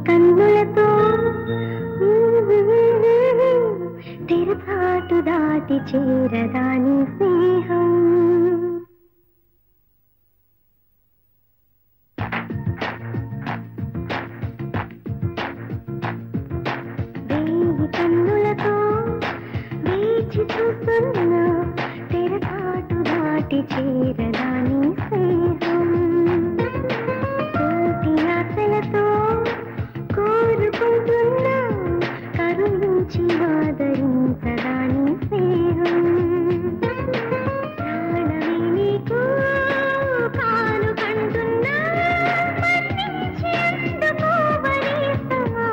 కన్నులతో తెరచాటు దాటి చేరదాని స్నేహం వేయి కన్నులతో వేచి చూస్తున్నా తెరచాటు దాటి చేరదాని స్నేహం కోటి ఆశలతో కోరుకుంటున్నా కరుణించి ఆదరించదాని స్నేహం ప్రాణమే నీకు కానుకంటున్నా మన్నించి అందుకోవనేస్తమా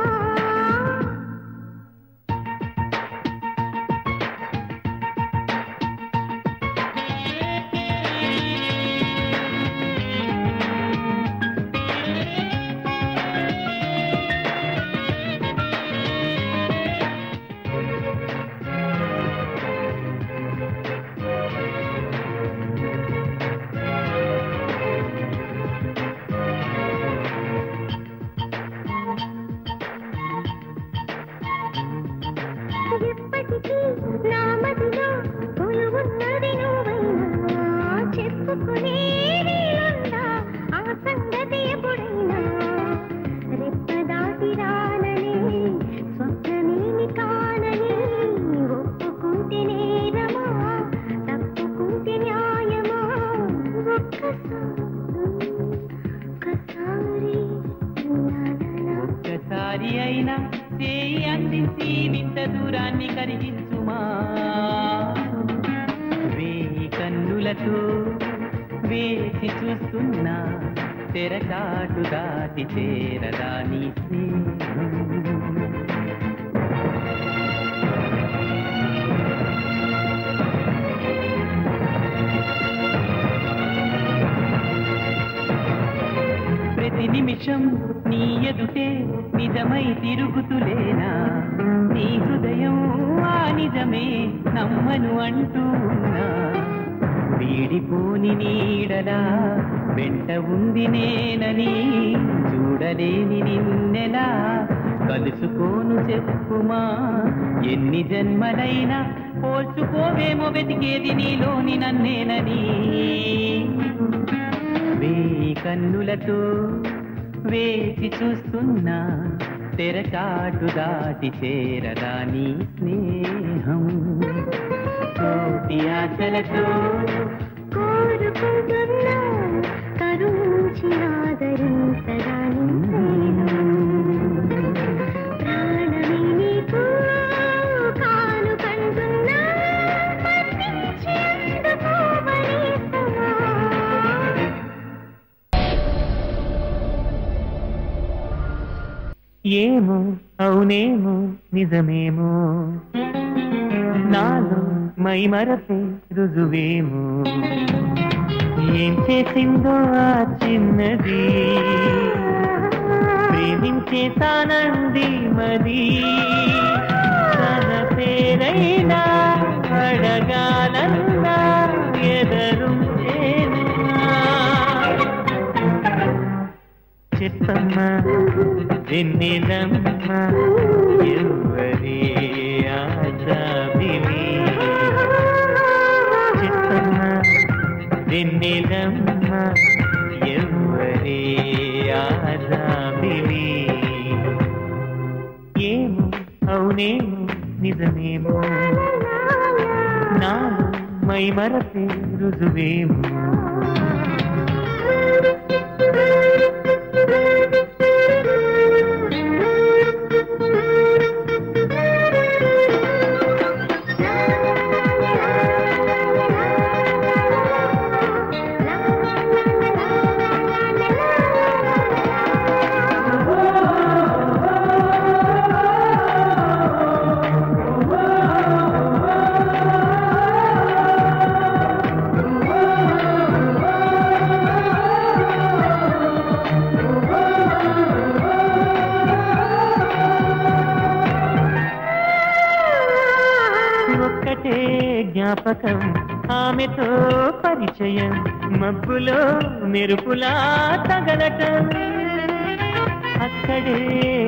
ఎప్పటికీ నా మదిలో కొలువున్నది నువ్వైనా చెప్పుకునేది ఉందా ఆ సంగతి ఎప్పుడైనా రెప్ప దాటి రానని స్వప్నమేమి కానని ఒప్పుకుంటే నేరమా తప్పుకుంటే న్యాయమా ఒక్కసారి అయినా చేయి అందించి వింత దూరాన్ని కరిగించుమా వేయి కన్నులతో వేచి చూస్తున్నా తెరచాటు దాటి చేరదాని స్నేహం ప్రతి నిమిషం నీ ఎదుటే నిజమై తిరుగుతులేనా నీ హృదయం ఆ నిజమే నమ్మను అంటూ ఉన్నా వీడిపోని నీడలా వెంట ఉంది నేనని చూడలేని నిన్నెలా కలుసుకోను చెప్పుమా ఎన్ని జన్మలైనా పోల్చుకోవేమో వెతికేది నీలోని నన్నేనని వేయి కన్నులతో వేచి చూస్తున్నా తెరచాటు దాటి చేరదాని స్నేహం కోటి ఆశలతో కోరుకుంటున్నా కరుణించి ఆదరించదాని ప్రాణమే నీకు కానుకంటున్నా మన్నించి అందుకోవనేస్తమా ఏమో అవునేమో నిజమేమో నాలో మై మరపే రుజువేమో ఏం చేసిందో ఆ చిన్నది ప్రేమించేసానంది మరి తన పేరైనా అడగాలన్నా ఎదరుంచేనా చెప్పమ్మా వెన్నెలమ్మ ఎవరి ఆశాభిని చెప్పమ్మా వెన్నెలమ్మ ఎవరి ఆశాభిని ఏమో అవునేమో నిజమేమో నాలో మై మరపే రుజువేమో జ్ఞాపకం ఆమెతో పరిచయం మబ్బులో మెరుపులా తగలటం అక్క అక్కడే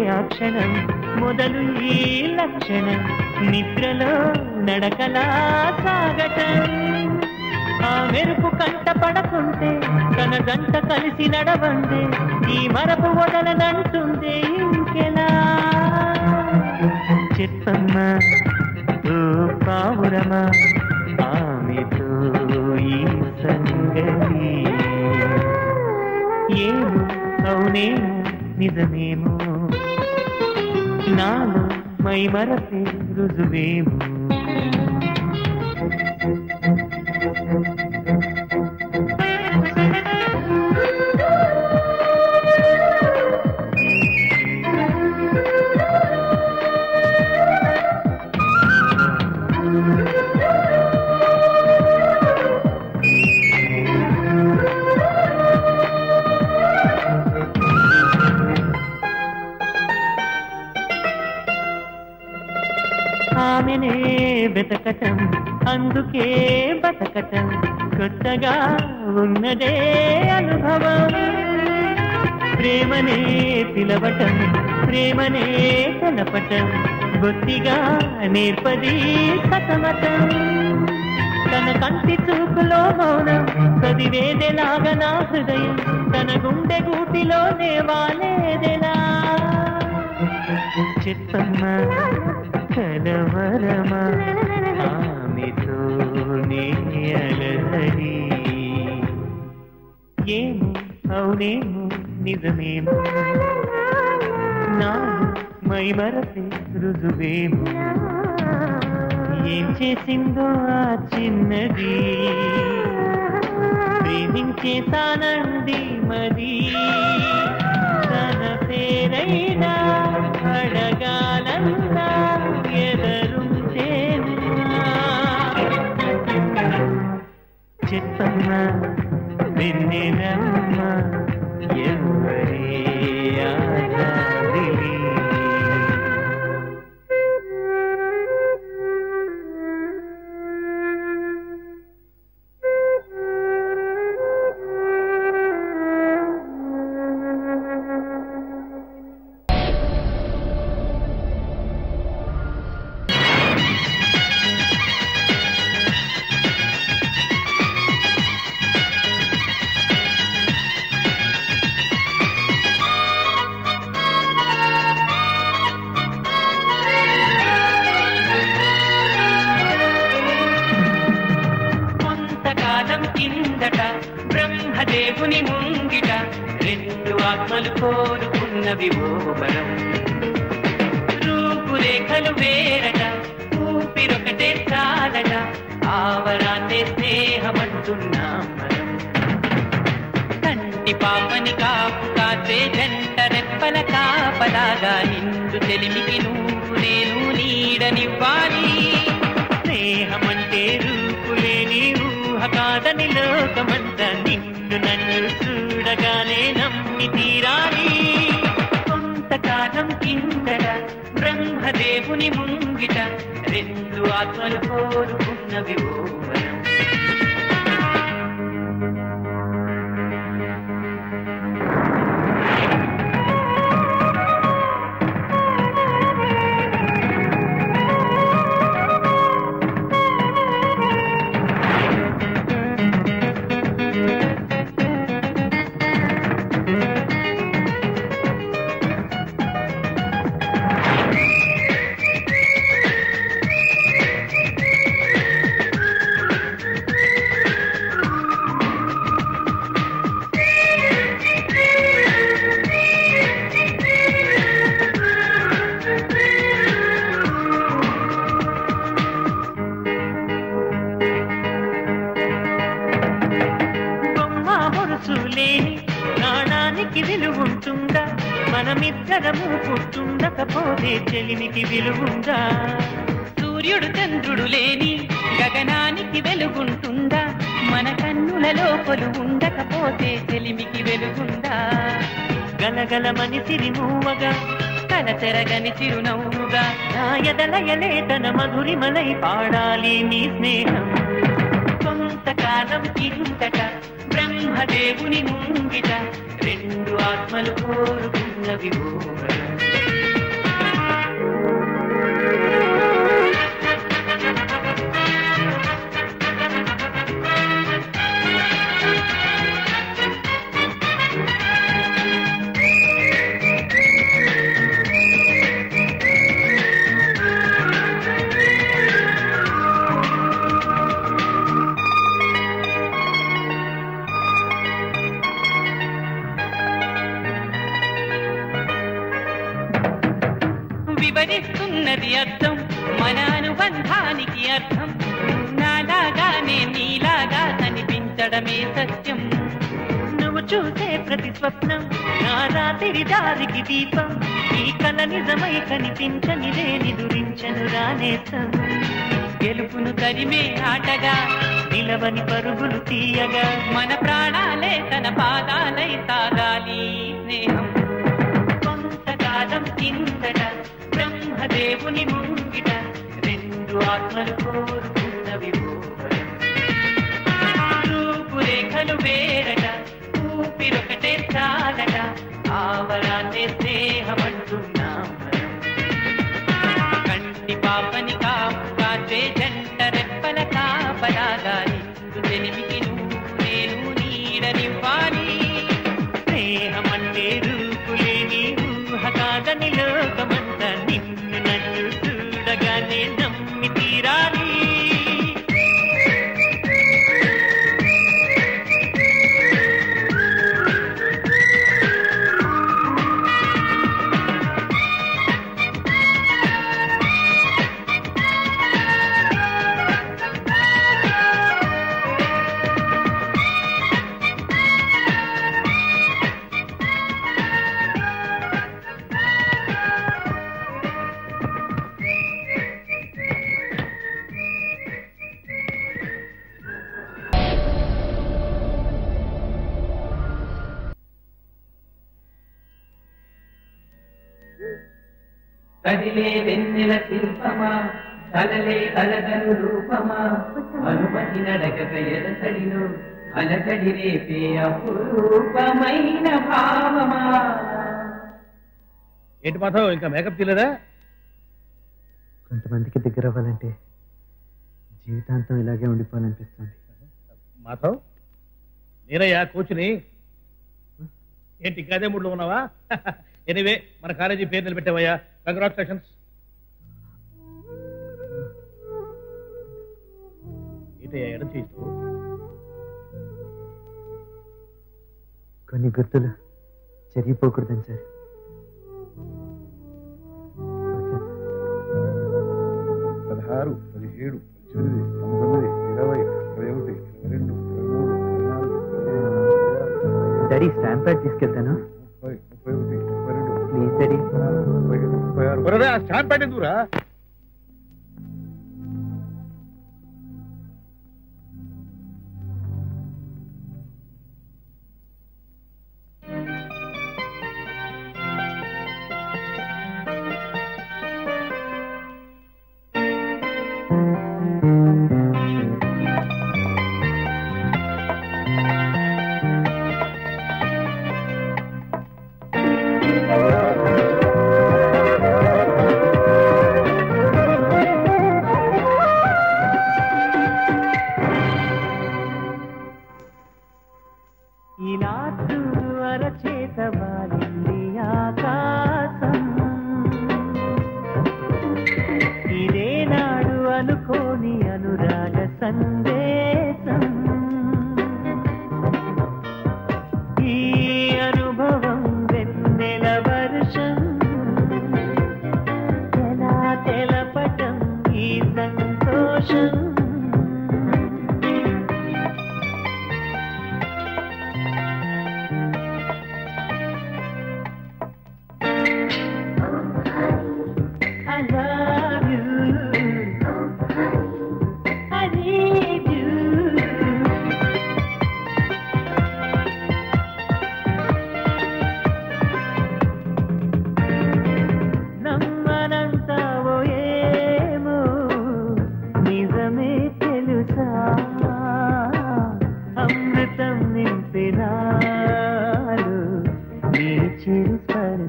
ఆ క్షణం మొదలు ఈ లక్షణం నిద్రలో నడకలా సాగటం ఆ మెరుపు కంట పడకుంటే తన గంట కలిసి నడవందే ఈ మరపు వదలనంటుందే ఇంకెలా చెప్పమ్మా ఓ పావురమా ఆమెతో ఈ సంగతి ఏమో అవునేమో నిజమేమో నాలో మై మరపే రుజువేమో ఆమెనే వెతకటం అందుకే బతకటం కొత్తగా ఉన్నదే అనుభవం ప్రేమనే పిలవటం ప్రేమనే తెలపటం బొత్తిగా నేర్పది సతమతం తన కంటి చూపులో మౌనం చదివేదెలాగా నా హృదయం తన గుండె గూటిలోనే వాలేదెలా చెప్పమ్మా కలవరమా ఆమెతో నే అలసడి ఏమో అవునేమో నిజమేమో నాలో మై మరపే రుజువేమో ఏం చేసిందో ఆ చిన్నది ప్రేమించేసానంది మది తన పేరైనా అడగాలన్నా ఎదరుంటేనా చెప్పమ్మా వెన్నెలమ్మా ఎవరే ఆరాధిలి బ్రహ్మదేవుని ముంగిట రెండు ఆత్మలు కోరుకున్నవి ఓ బలం రూపురేఖలు వేరట ఊపిరొకటే చాలట ఆవరాన్నే స్నేహమంటున్నాం మనం కంటి పాపని కాపు కాసే జంట రెప్పల కాపలాగా నిండు తెలిమికి నువ్వు నేను నీడనివ్వాలి స్నేహమంటే రూపులేని ఊహ కాదని లోకమంతా నిన్ను నన్ను చూడగానే నమ్మి తీరాలి కొంతకాలం కిందట బ్రహ్మదేవుని ముంగిట రెండు ఆత్మలు కోరుకున్నవి ఓ వరం నాణానికి విలువుంటుందా మనమిద్దరము పుట్టుండకపోతే చెలిమికి విలువుందా సూర్యుడు చంద్రుడు లేని గగనానికి వెలుగుంటుందా మన కన్నులలో కొలువు ఉండకపోతే చెలిమికి వెలుగుందా గలగలమని సిరిమూవగా కలచెరగని చిరునవ్వుగా నా ఎదలయలేతన మధురిమలై పాడాలి నీ స్నేహం కొంతకాలం కిందట బ్రహ్మదేవుని ముంగిట రెండు ఆత్మలు కోరుకున్న ఉన్నవి ఓవరం. వివరిస్తున్నది అర్థం మన అనుబంధానికి అర్థం. నాలాగానే నీలాగా కనిపించడమే సత్యం. నువ్వు చూసే ప్రతి స్వప్నం నా రాత్రి దారికి దీపం. ఈ కల నిజమై కనిపించనిదే నిదురించను రానేసం. గెలుపును తరిమే ఆటగా నిలవని పరుగులు తీయగా మన ప్రాణాలే తన పాదాలై సాగాలి స్నేహం. కొంతకాలం కిందట బ్రహ్మదేవుని ముంగిట రెండు ఆత్మలు కోరుకున్నవి ఓవరం. రూపురేఖలు వేరట ఊపిరొకటే చాలట ఆవరాన్నే స్నేహమంటున్నాం మనం. కంటి పాపని కాచే జంట రెప్పల కాపలాగాలి. తెలివికి నువ్వు నేను నీడనివ్వాలి. స్నేహమంటే రూపులేని ఊహ కాదని లోకమంతా నిన్ను నన్ను చూడగానే నమ్మి తీరాలి. కదిలే వెన్నెల శిల్పమా కలలే కలగను రూపమా అనుమతి నడకక ఎదసడిలో అలకడి రేపే అపురూపమైన భావమా. ఏంటి మాధవ్ ఇంకా మేకప్ తీయలేదా? కొంతమందికి దగ్గర అవ్వాలంటే జీవితాంతం ఇలాగే ఉండిపోవాలనిపిస్తుంది. మాధవ్ నేనయ్యా కూర్చుని ఏంటి ఇంకా అదే మూడ్లో ఉన్నావా? ఎనీవే మన కాలేజీ పేరు నిలబెట్టావయ్యా, కంగ్రాచులేషన్స్. ఏంటయ్యా ఎడం చేస్తూ? కొన్ని గుర్తులు చెరిగిపోకూడదని సార్. 16, 17, 18, 19, 20, 21, 22, 23, డాడీ స్టాంప్ ప్యాడ్ తీసుకెళ్తాను. 30, 31, 32 ప్లీజ్ డాడీ. 36 స్టాంప్ ప్యాడ్ ఎందుకురా?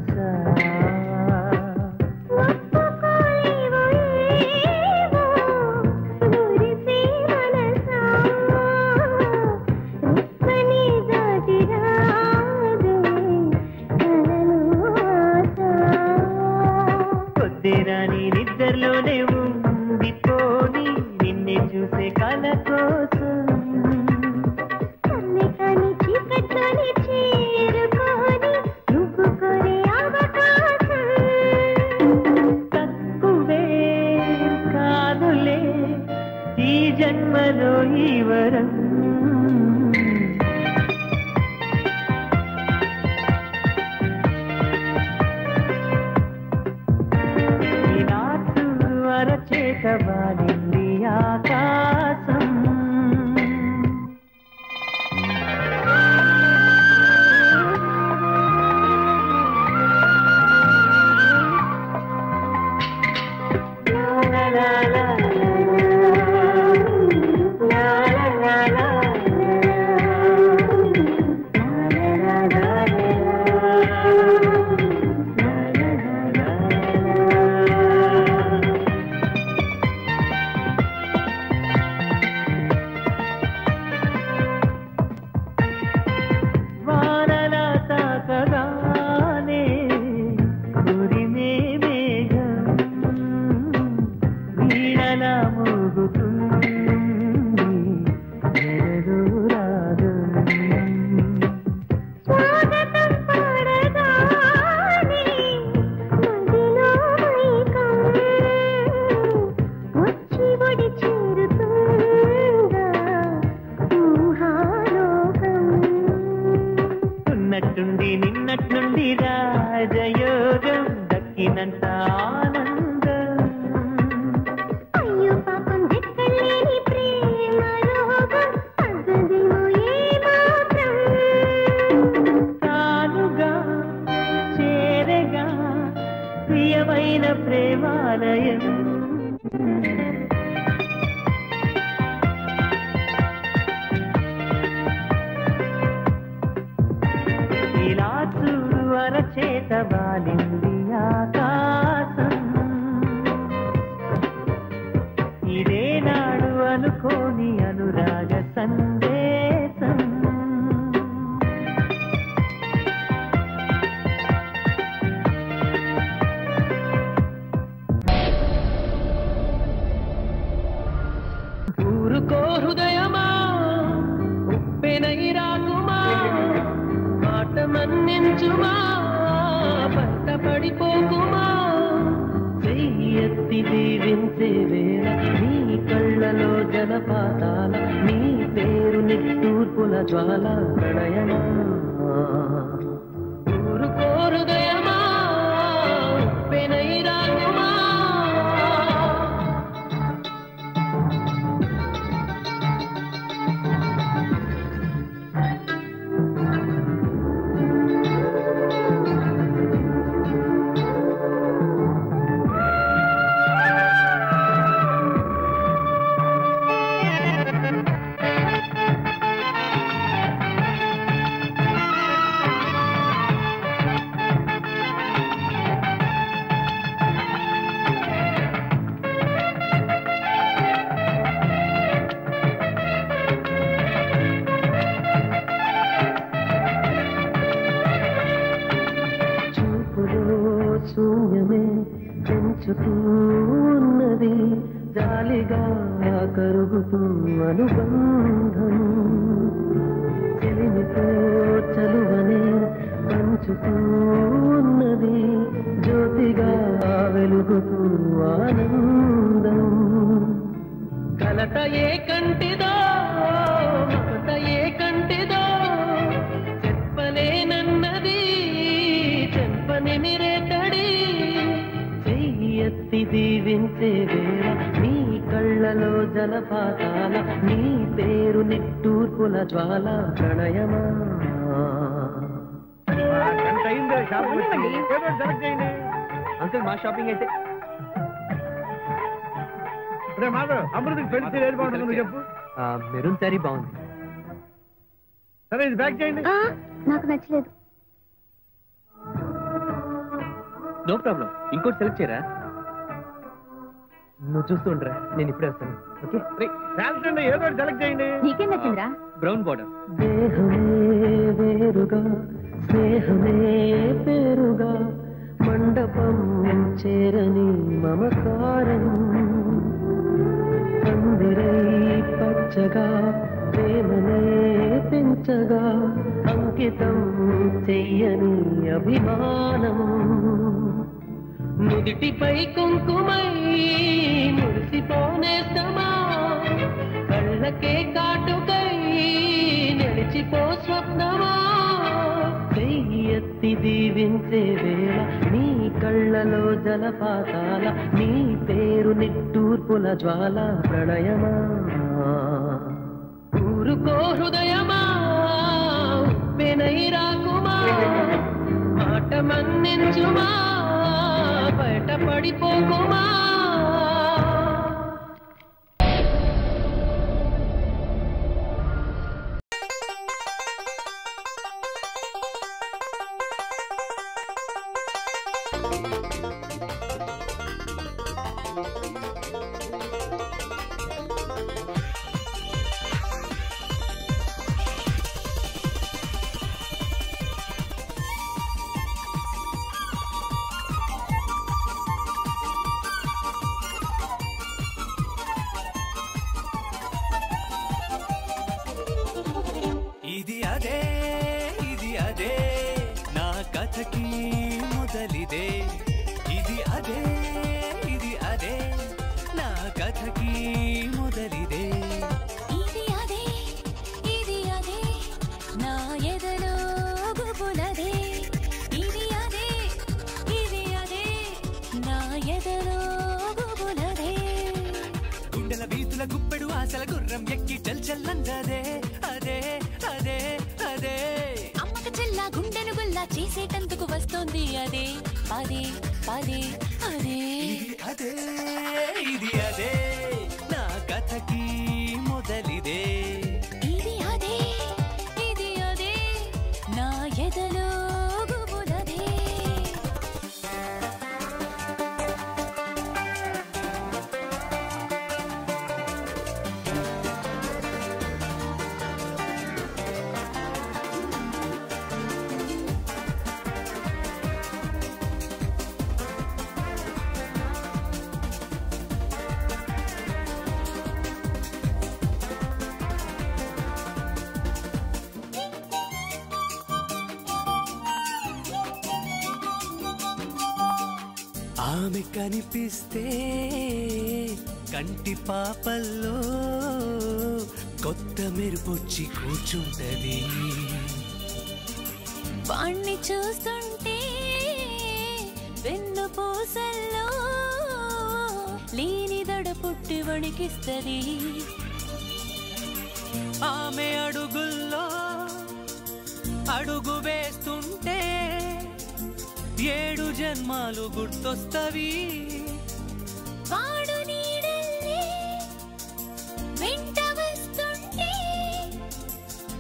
తెలుసా ఒప్పుకోలేవో ఏవో మురిసే మనసా రెప్పని దాటి రాదు కలలో ఆశ కొద్దిరాని నిద్రలోనే ఉండిపోని నిన్నే చూసే కల కోసం కన్నే కాని చీకట్లోనే చేరుకొని నువ్వు కోరే అవకాశం తక్కువే కాదులే ఈ జన్మలో ఈ వరం అరచేత వాలింది ఆకాశం నిన్నట్నుండి రాజయోగం దక్కినంత ఆనందం అయ్యో పాపం దిక్కలేని ప్రేమ రోగం అసలు ఏమాత్రం తానుగా చేరగా ప్రియమైన ప్రేమాలయం ఇలా చూడు అరచేత వాలింది ఆకాశం ఇదే నాడు అనుకోని అనురాగ సందేశం ఊరుకో హృదయమా ఉప్పెనై రాకుమా మాట మన్నించుమా పట్ట పడిపోకుమా చెయ్యెత్తి దీవించే వేళ నీ కళ్ళలో జలపాతాల నీ పేరు నిట్టూర్పుల జ్వాల ప్రణయమా ఊరుకో హృదయమా ఉప్పెనై రాకుమా శూన్యమే పెంచుతున్నది జాలిగా కరుగుతూ అనుబంధం చెలిమితో చలువనే పంచుతున్నది జ్యోతిగా వెలుగుతూ ఆనందం కలత ఏ కంటిదో మమత ఏ కంటిదో చెప్పలేనన్నది చెప్పని నిరేతడి చెయ్యెత్తి దీవించే వేళ నీ కళ్ళలో జలపాతాల నీ పేరు నిట్టూర్పుల జ్వాల ప్రణయమా అంకుల్ మా షాపింగ్ అయితే అమృతకి పెళ్లి చీర ఏది బాగుంటుంది చెప్పు. మెరూన్ శారీ బాగుంది. సరే ఇది ప్యాక్ చేయండి. నాకు నచ్చలేదు. నో ప్రాబ్లం, ఇంకోటి సెలెక్ట్ చేయరా? నువ్వు చూస్తూ ఉండరా, నేను ఇప్పుడే వస్తాను. ఓకే, ఏదో సెలెక్ట్ చేయండి. నీకేం నచ్చిందిరా? Brown border. దేహమే వేరుగా స్నేహమే పేరుగా మండపం చేరని మమకారం పందిరై పచ్చగా ప్రేమనే పెంచగా అంకితం చెయ్యని అభిమానం నుదిటిపై కుంకుమై మురిసిపోనేస్తమా కళ్ళకే కాటుకై నిలిచిపో స్వప్నమా ఎత్తి దీవించే వేళ నీ కళ్ళలో జలపాతాల నీ పేరు నిట్టూర్పుల జ్వాల ప్రణయమా ఊరుకో హృదయమా ఉప్పెనై రాకుమా మాట మన్నించుమా బయట పడిపోకుమా గుప్పెడు ఆశల గుర్రం ఎక్కి చల్ చల్లందదే అదే అదే అదే అమ్మక చెల్లా గుండెను గుల్లా చేసేటందుకు వస్తోంది అదే అదే అదే అదే అదే ఇది అదే నా కథకి మొదలిదే ఇది అదే నా ఎదలో గుబులదే ఆమె కనిపిస్తే కంటి పాపల్లో కొత్త మెరుపొచ్చి కూర్చుంటది వాణ్ణి చూస్తుంటే వెన్ను పూసల్లో లేని దడ పుట్టి వణికిస్తది ఆమె అడుగుల్లో అడుగు వేస్తుంటే 7 జన్మాలు గుర్తొస్తవి వాడు నీడల్లే వెంట వస్తుంటే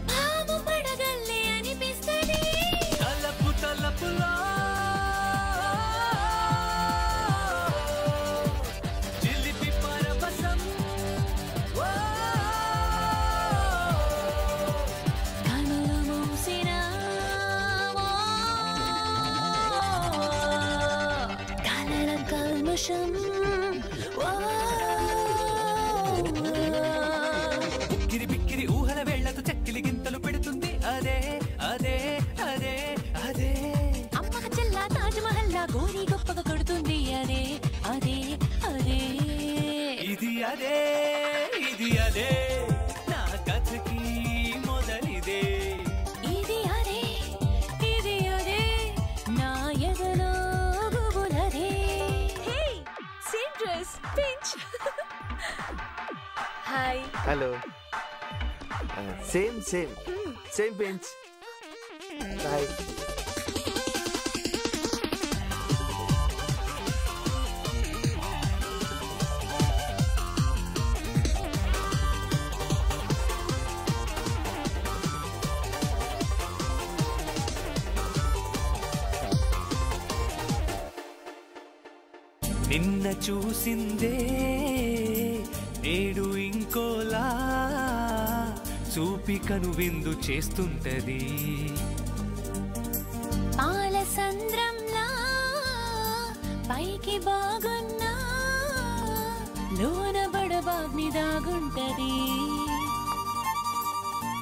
భాము పడగల్లే అనిపిస్తది తలపు తలపులో చిలిపి పరవశం కనులు మూసినా కలల కల్మషం ఉక్కిరి బిక్కిరి ఊహల వేళ్లతో చక్కిలి గింతలు పెడుతుంది అదే అదే అదే అదే అమ్మక చెల్లా తాజ్ మహల్లా గోరి గొప్పగా కొడుతుంది అదే అదే అదే ఇది అదే నా కథకి మొదలిదే ఇది అదే నా ఎదలో గుబులదే hey same dress pinch hi hello same bench boy నిన్న చూసిందే నేడు ఇంకోలా చూపికను విందు చేస్తుంటది. పాలసంద్రంలా పైకి బాగున్నా లోన బడబాగ్ని దాగుంటది.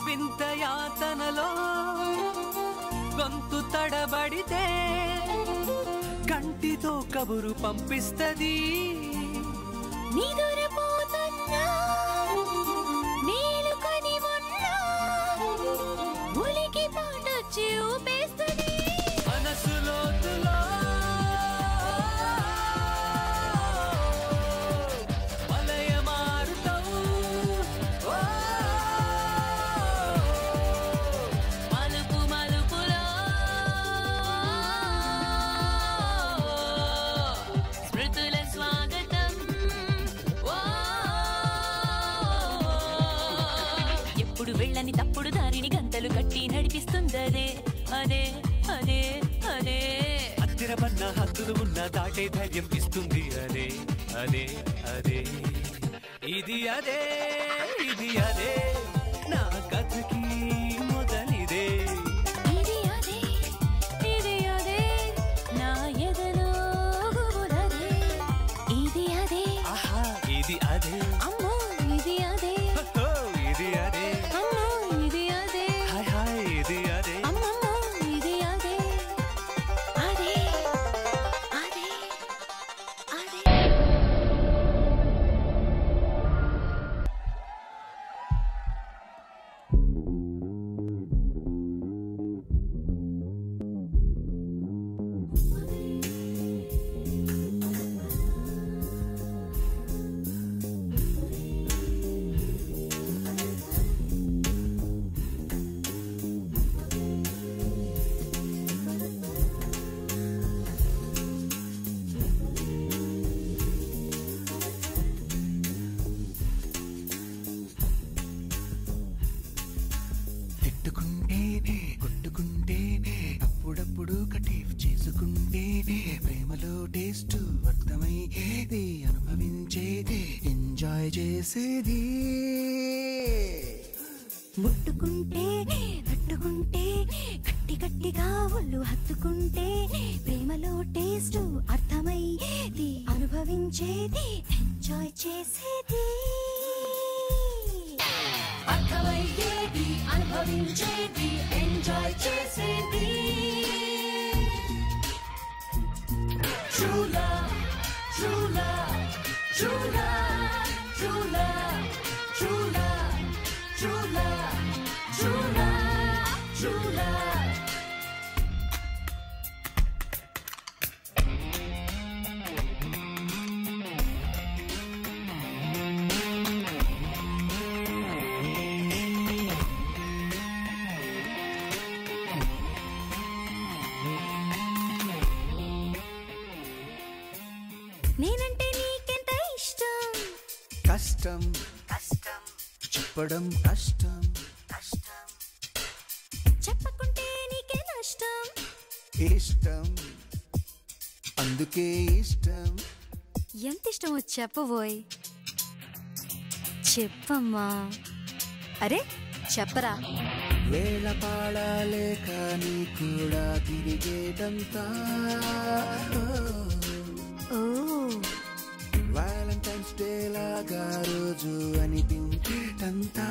వింత యాతనలో గొంతు తడబడితే కంటితో కబురు పంపిస్తది. నిదురపోతున్నా మేలుకొని ఉన్నా ఉలికి పాటొచ్చి ఊపేస్తది. మనసు లోతులో వలయమారుతావు. మలుపు మలుపులో స్మృతుల స్వాగతం. ఎప్పుడు వెళ్ళని తప్పుడు దారిని గంతలు కట్టి నడిపిస్తుందదే అదే అదే అదే. అత్తిరపన్న హద్దులు ఉన్న దాటే ధైర్యం ఇస్తుంది. అదే అదే అదే ఇది అదే ఇది అదే నా కథకి మొదలిదే. ఇది అదే ఇది అదే నా ఎదలో గుబులదే. ఇది అదే ఆహా ఇది అదే అమ్మో ఇది అదే హో, ఇది అదే అమ్మో ఇది అదే హాయ్ హాయ్ ఇది అదే అమ్మమ్మో ఇది అదే అదే అదే అదే. తిట్టుకుంటేనే కొట్టుకుంటేనే అప్పుడప్పుడు కటీఫ్ చేసుకుంటేనే ప్రేమలో టేస్ట్ అర్థమయ్యేది అనుభవించేది ఎంజాయ్ చేసేది. ముట్టుకుంటే తట్టుకుంటే గట్టి గట్టిగా ఒళ్ళు హత్తుకుంటే ప్రేమలో టేస్ట్ అర్థమయ్యేది అనుభవించేది ఎంజాయ్ చేసేది. అర్థమయ్యేది అనుభవించేది ఎంజాయ్ చేసేది. True love, true love, true love, true love, true love, true love, true love, true love. నేనంటే నీకెంత ఇష్టం. కష్టం కష్టం చెప్పడం కష్టం కష్టం చెప్పకుంటే నీకే నష్టం. ఇష్టం అందుకే ఇష్టం. ఎంత ఇష్టమో చెప్పబోయ్. చెప్పమ్మా. అరే చెప్పరా. వేళ పాడాలే కానీ కూడా తిరిగేటంతా ఓ వ్యాలంటైన్స్ డే లాగా రోజు అనిపించేటంతా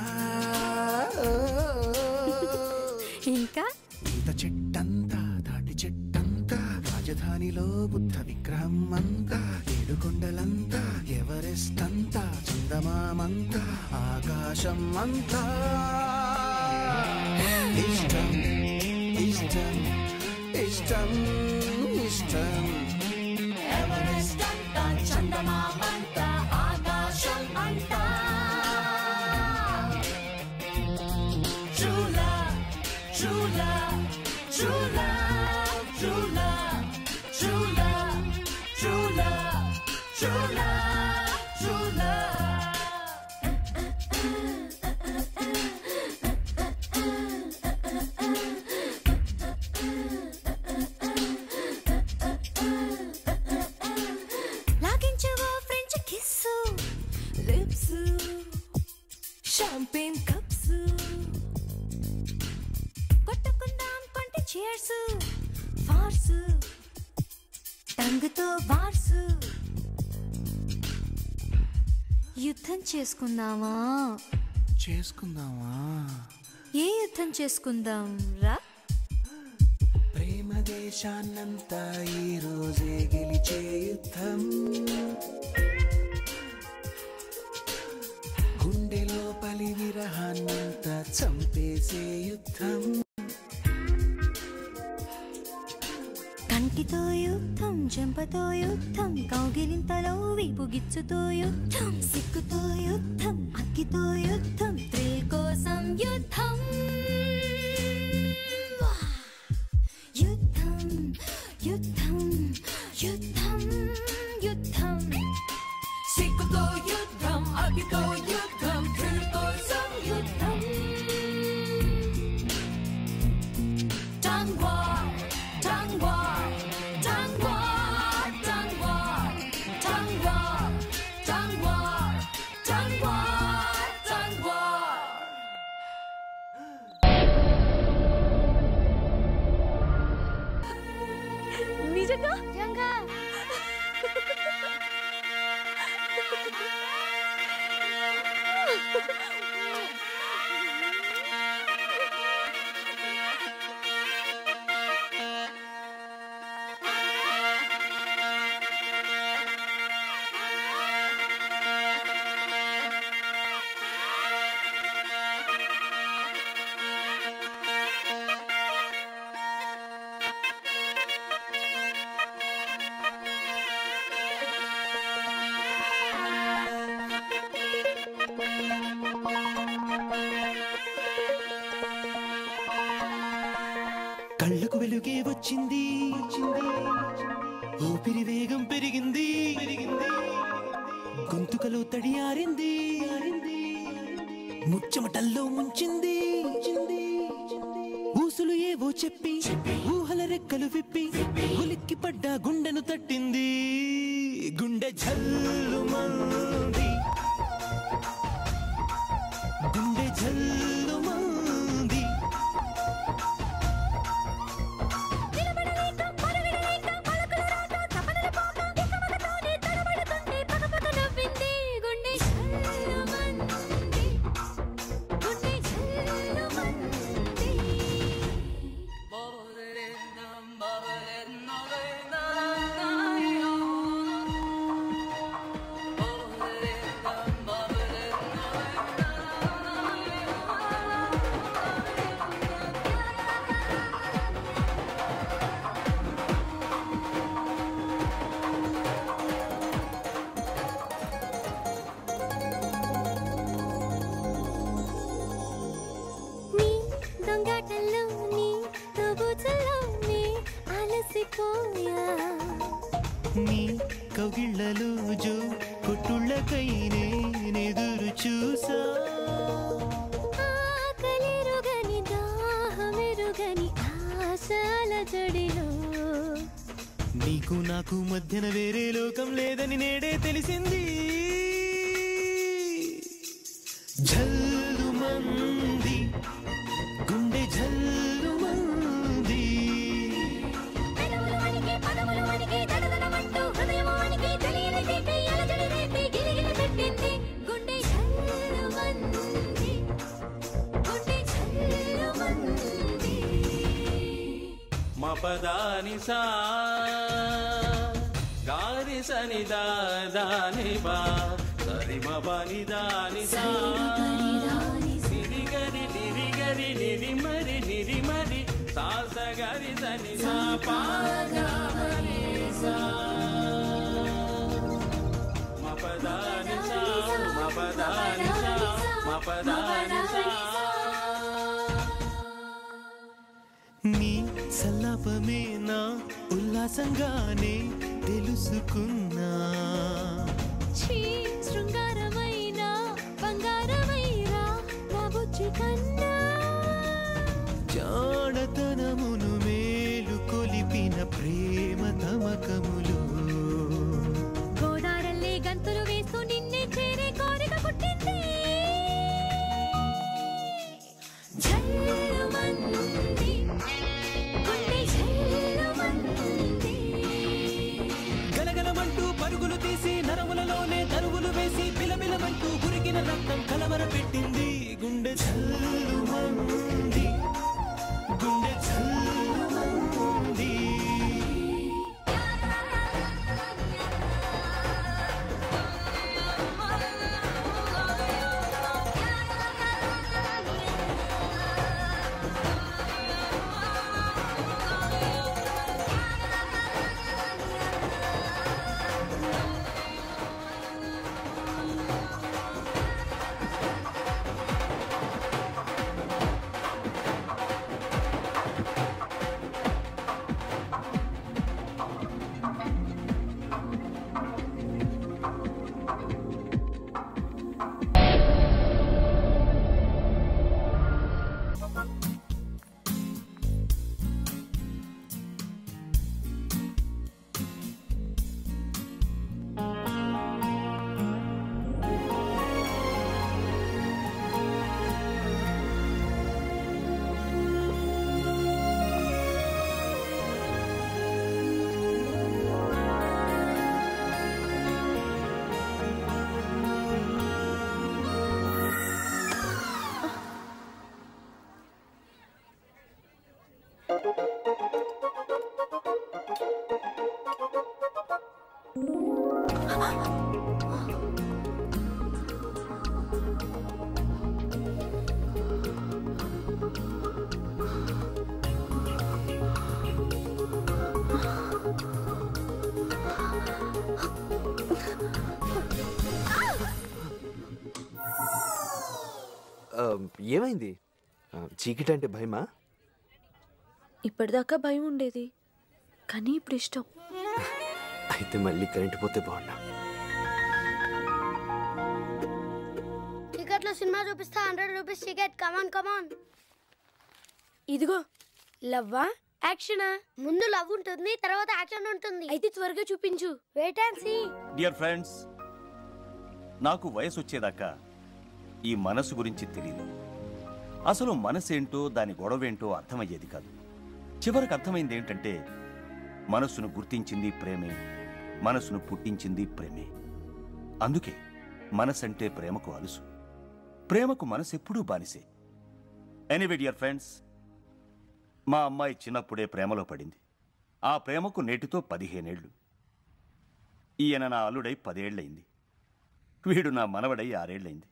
ఇంకా ఇంత చెట్టంతా తాటి చెట్టంతా రాజధానిలో బుద్ధ విగ్రహం అంతా ఏడుకొండలంతా ఎవరెస్ట్ అంతా చందమామంతా ఆకాశం అంతా ఇష్టం ఇష్టం ఇష్టం ఇష్టం ఎవరెస్ట్ అంతా చందమామంతా ఆకాశం అంతా. True love, true love, true love, true love, true love, true love, true love, true love. Champagne cups కొట్టుకుందాం కొంటే చీర్స్ వార్స్ టంగుతో వార్స్ యుద్ధం చేసుకుందామా ఏ యుద్ధం చేసుకుందాం రా ప్రేమ దేశాన్నంతా ఈ రోజే గెలిచే యుద్ధం గుండెలో పలి విరహాన్నంతా చంపేసే యుద్ధం కంటితో యుద్ధం చెంపతో యుద్ధం కౌగిలింతలో వీపు గిచ్చుతో యుద్ధం సిక్కుతో యుద్ధం అక్కితో యుద్ధం థ్రిల్ కోసం యుద్ధం యుద్ధం యుద్ధం యుద్ధం యుద్ధం సిక్కుతో యుద్ధం అక్కితో యుద్ధం థ్రిల్ కోసం యుద్ధం Tongue war, tongue war, tongue war, tongue war, tongue war, tongue war, tongue war, tongue war. నిజంగా నిజంగా కళ్ళకు వెలుగే వచ్చింది ఊపిరి వేగం పెరిగింది గొంతుకలో తడియారింది ముచ్చమటల్లో ముంచింది ఊసులు ఏవో చెప్పి ఊహల రెక్కలు విప్పి ఉలిక్కి పడ్డ గుండెను తట్టింది గుండె జల్లుమంది గుండె జల్లుమంది నీ కౌగిళ్ళలో జో కొట్టుళ్ళకై నేనెదురు చూసా ఆకలిరుగని దాహమెరుగని ఆశల జడిలో నీకు నాకు మధ్యన వేరే లోకం లేదని నేడే తెలిసింది జల్లుమంది గుండె జల్లుమంది మపదాని సా గారి సని దాని బా సరి మపని దాని సా సిరిగరి నిరిగరి నిరిమరి నిరిమరి సాసగరి సని సా పాగమని సా మపదాని సా మపదాని సా మపదాని సా నీ సల్లాపమే నా ఉల్లాసంగానే తెలుసుకున్నా శృంగారమైన బంగారమైరా నా బుజ్జి కన్నా జాడతనమును మేలు కొలిపిన ప్రేమ తమకములు గోదారల్లే గంతులు వేస్తూ నిన్నే చేరే కోరిక పుట్టింది నరములలోనే దరువులు వేసి బిలబిలమంటూ ఉరికిన రక్తం కలవర పెట్టింది గుండె చల్లుమంది గుండె చల్లుమంది ఏమైంది? చీకటి అంటే భయమా? ఇప్పటిదాకా భయం ఉండేది, కానీ ఇప్పుడు ఇష్టం. అయితే మళ్ళీ కరెంట్ పోతే బాగుండా. టికెట్లో సినిమా చూపిస్తా, 100 రూపీస్ టికెట్. కమాన్ కమాన్. ఇదిగో లవ్వా యాక్షనా? ముందు లవ్ ఉంటుంది, తర్వాత యాక్షన్ ఉంటుంది. అయితే త్వరగా చూపించు. Wait and see. Dear friends, నాకు వయసు వచ్చేదాకా ఈ మనసు గురించి తెలియదు. అసలు మనసేంటో దాని గొడవేంటో అర్థమయ్యేది కాదు. చివరికి అర్థమైంది ఏంటంటే మనసును గుర్తించింది ప్రేమే, మనసును పుట్టించింది ప్రేమే. అందుకే మనసంటే ప్రేమకు అలుసు, ప్రేమకు మనసెప్పుడూ బానిసే. ఎనీవే డియర్ ఫ్రెండ్స్, మా అమ్మాయి చిన్నప్పుడే ప్రేమలో పడింది. ఆ ప్రేమకు నేటితో 15 ఏళ్ళు. ఈయన నా అల్లుడై 10 ఏళ్ళయింది. వీడు నా మనవడై 6 ఏళ్ళయింది.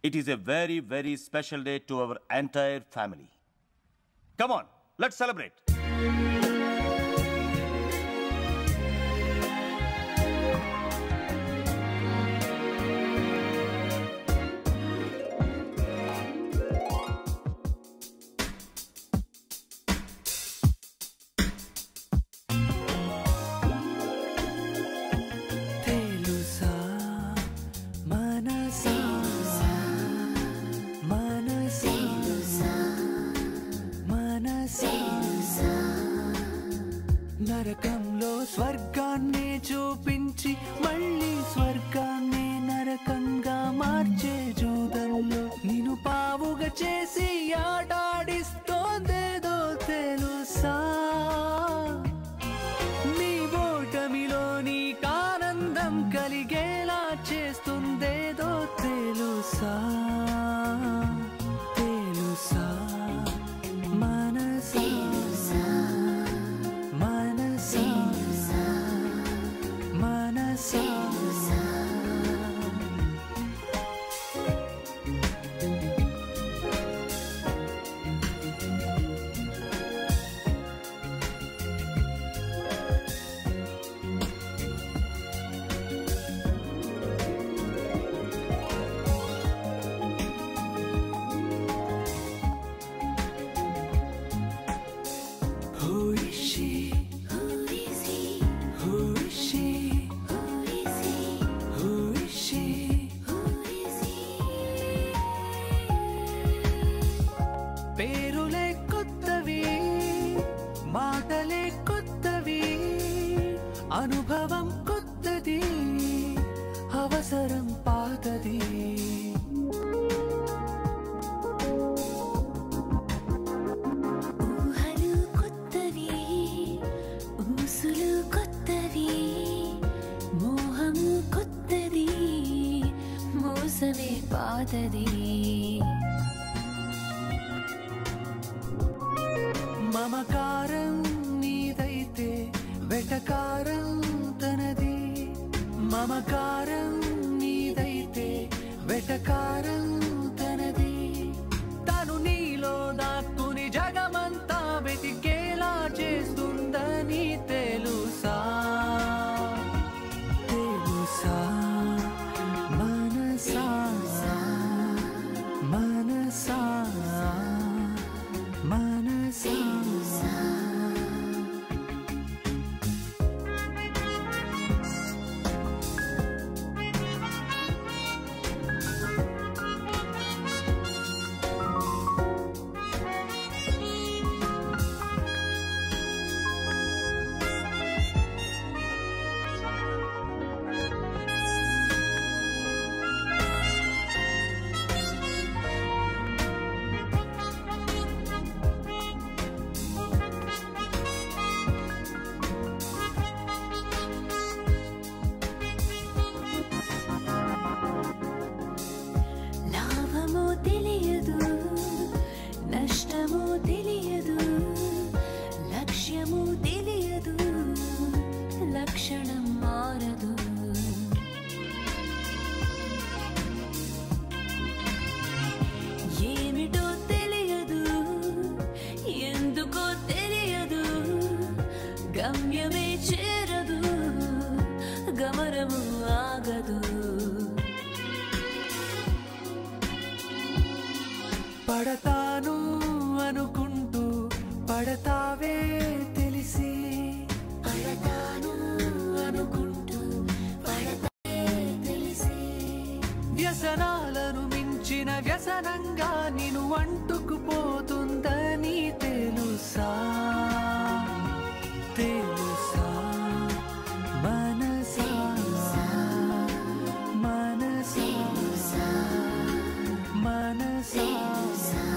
It is a very, very special day to our entire family. Come on, let's celebrate. నరకంలో స్వర్గాన్ని చూపించి మళ్ళీ స్వర్గాన్ని నరకంగా మార్చే జూదంలో నిన్ను పావుగా చేసి ఆటాడిస్తోందేదో తెలుసా? నీ ఓటమిలో నీకానందం కలిగేలా చేస్తుందేదో తెలుసా? తెలుసా మనసా? పేరులే కొత్తవి, మాటలే కొత్తవి, అనుభవం కొత్తది, అవసరం పాతది. ఊహలు కొత్తవి, ఊసులు కొత్తవి, మోహం కొత్తది. మమకారం నీదైతే వెటకారం తనది. మమకారం నీదైతే వెటకారం తనది. తను నీలో దాక్కుని జగమంతా వెతికేలా చేస్తుందని తెలుసా తెలుసా మనసా మనసా మనసా. లాభము తెలియదు, నష్టము తెలియదు, లక్ష్యము తెలియదు, లక్షణం మారదు. ఏమిటో తెలియదు, ఎందుకో తెలియదు, గమ్యమే చేరదు, గమనము ఆగదు. పడతాను అనుకుంటూ పడతావే తెలిసి. పడతాను అనుకుంటూ పడతావే తెలిసి. వ్యసనాలను మించిన వ్యసనంగా నిన్ను అంటుకుపోతుందని తెలుసా తెలుసా మనసా మనసా మనసా.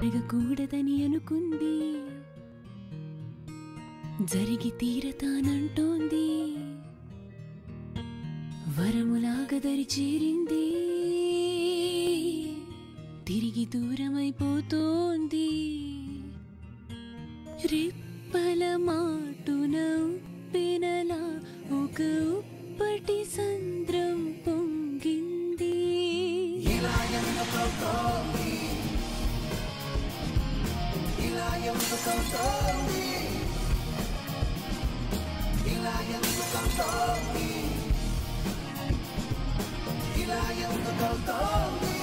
జరగకూడదని అనుకుంది, జరిగి తీరతానంటోంది. వరములాగా దరి చేరింది, తిరిగి దూరమైపోతోంది. రెప్పల మాటున ఉప్పెనలా ఒక ఉప్పటి సంద్రం పొంగింది. ఇలా ఎందుకవుతోంది, ఇలా ఎందుకవుతోంది, ఇలా ఎందుకవుతోంది, ఇలా ఎందుకవుతోంది.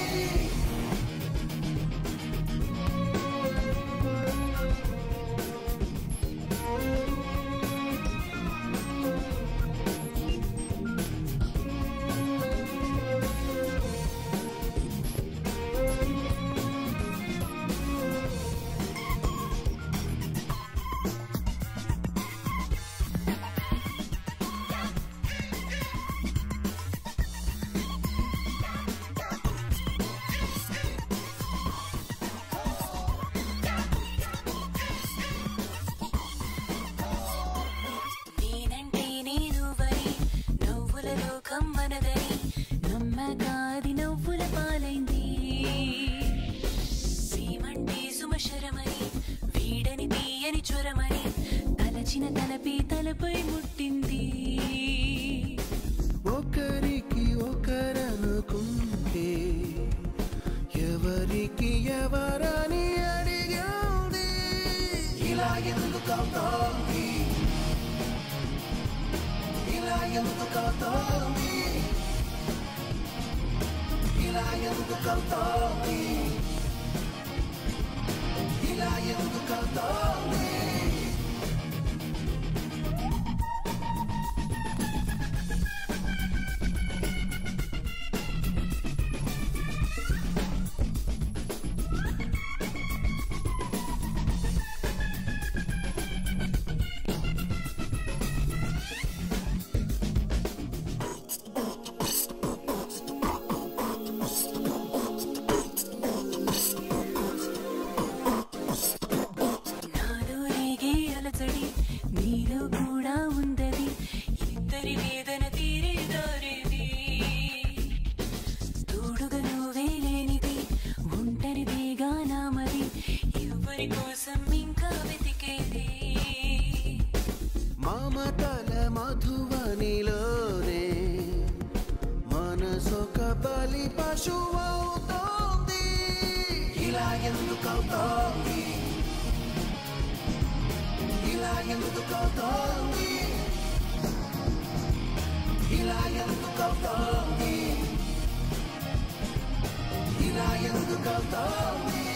నేనంటే నేనువని నవ్వుల లోకం మనదని నమ్మకాది నవ్వుల పాలైంది. సీమంటే సుమశరమని వీడని తీయని జ్వరమని తలచిన తలపి తలపై ముట్టింది. ఒకరికి ఒకరనుకుంటే ఎవరికి ఎవరని అడిగింది. ఇలా ఎందుకవుతోంది, ఇలా ఎందుకవుతోంది, ఇలా ఎందుకవుతోంది, ఇలా ఎందుకవుతోంది. మమతల మధువనిలోనే మనసొక బలి పశువవుతోంది. ఇలా ఎందుకవుతోంది, ఇలా ఎందుకవుతోంది, ఇలా ఎందుకవుతోంది, ఇలా ఎందుకవుతోంది.